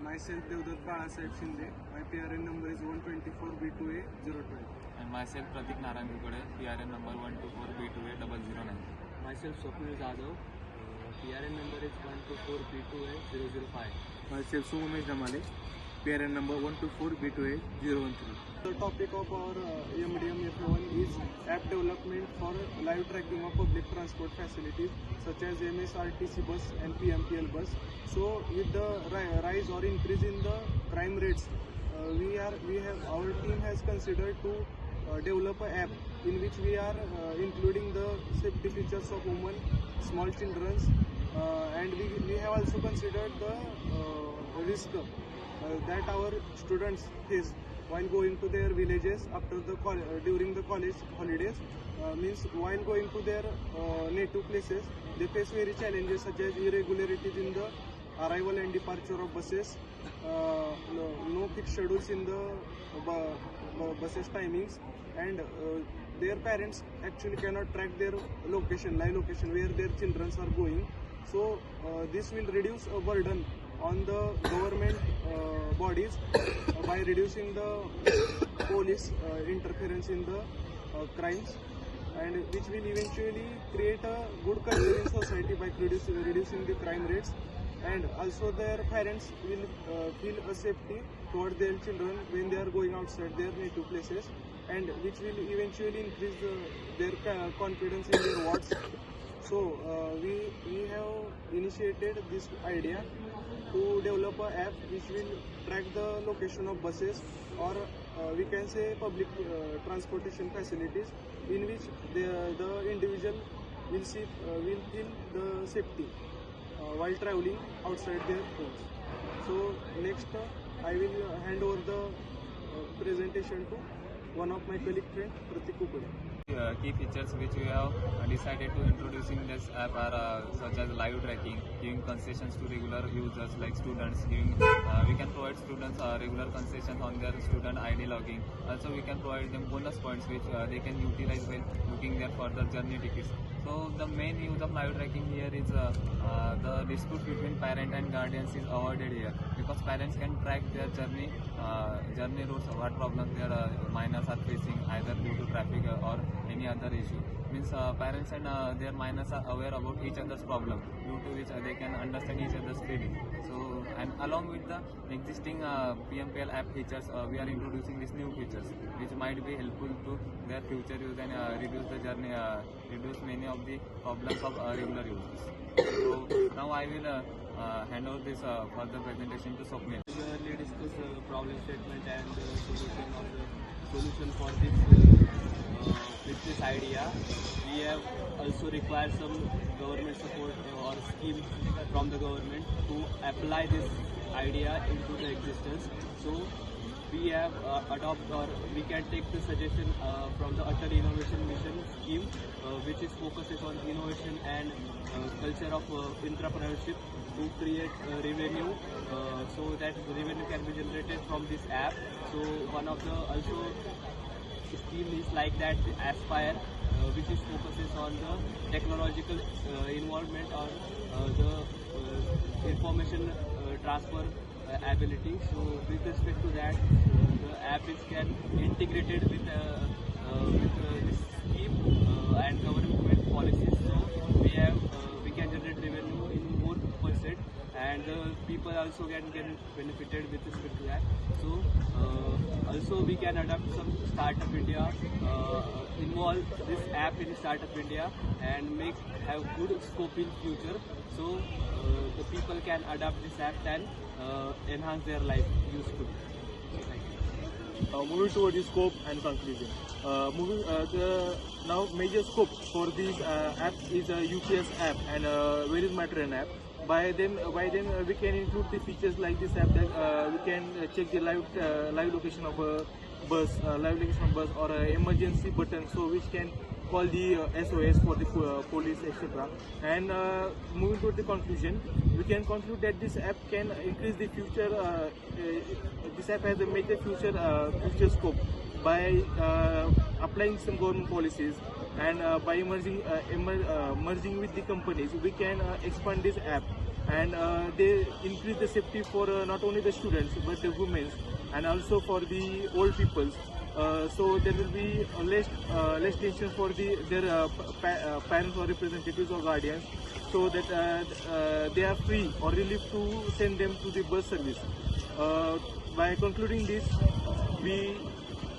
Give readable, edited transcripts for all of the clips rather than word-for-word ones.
Myself Devdutt Balasaheb Shinde. My PRN number is 124B2A012. And myself Pratik Narangikode, PRN number 124B2A009. Myself Swapnil Jadhav, PRN number is 124B2A005. Myself Sumesh Damale, PRN number 124B2A013. The topic of our MDM F1 is app development for live tracking of public transport facilities such as MSRTC bus and PMPL bus. So with the rise or increase in the crime rates, our team has considered to develop an app in which we are including the safety features of women, small children, and we have also considered the risk that our students face while going to their villages during the college holidays. Means while going to their native places, they face very challenges such as irregularities in the arrival and departure of buses, no fixed schedules in the buses timings, and their parents actually cannot track their live location where their children are going. So this will reduce a burden on the government bodies by reducing the police interference in the crimes, and which will eventually create a good culture in society by reducing the crime rates, and also their parents will feel a safety towards their children when they are going outside their native places, and which will eventually increase their confidence in their wards. So we have initiated this idea to develop an app which will track the location of buses, or we can say public transportation facilities, in which the individual will feel the safety while traveling outside their homes. So next I will hand over the presentation to one of my colleague friend, Pratik Kupade. Key features which we have decided to introduce in this app are such as live tracking, giving concessions to regular users like students. We can provide students regular concessions on their student ID logging. Also, we can provide them bonus points which they can utilize while booking their further journey tickets. So the main use of live tracking here is the dispute between parent and guardians is avoided here, because parents can track their journey routes, what problems their minors are facing either due to traffic or any other issue. Means parents and their minors are aware about each other's problem, due to which they can understand each other's feeling. So, and along with the existing PMPL app features, we are introducing these new features which might be helpful to their future use and reduce the journey, reduce many of the problems of regular users. So now I will hand over this further presentation to Swapnil. We earlier discussed the problem statement and the solution for this idea. We have also required some government support or schemes from the government to apply this idea into the existence. So we have we can take the suggestion from the Atal Innovation Mission scheme, which is focuses on innovation and culture of entrepreneurship to create revenue, so that revenue can be generated from this app. So one of the also scheme is like that, Aspire, which is focuses on the technological involvement or the information transfer ability. So with respect to that, the app is can integrated with this scheme and government policies. So we can generate revenue in more percent, and people also can get benefited with respect to that. So also we can adopt some Startup India, involve this app in Startup India and have good scope in future. So the people can adopt this app and enhance their life usefully. Moving towards the scope and conclusion. Now major scope for this app is a UPS app and Where is my train app. By them we can include the features like this app that we can check the live location of a bus, or emergency button, so which can call the SOS for the police, etc. And moving to the conclusion, we can conclude that this app can increase the future. This app has a major future scope by applying some government policies, and by merging with the companies, we can expand this app and they increase the safety for not only the students but the women and also for the old peoples. So there will be less tension for their parents or representatives or guardians, so that they are free or relief to send them to the bus service. By concluding this,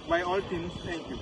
by all teams, thank you.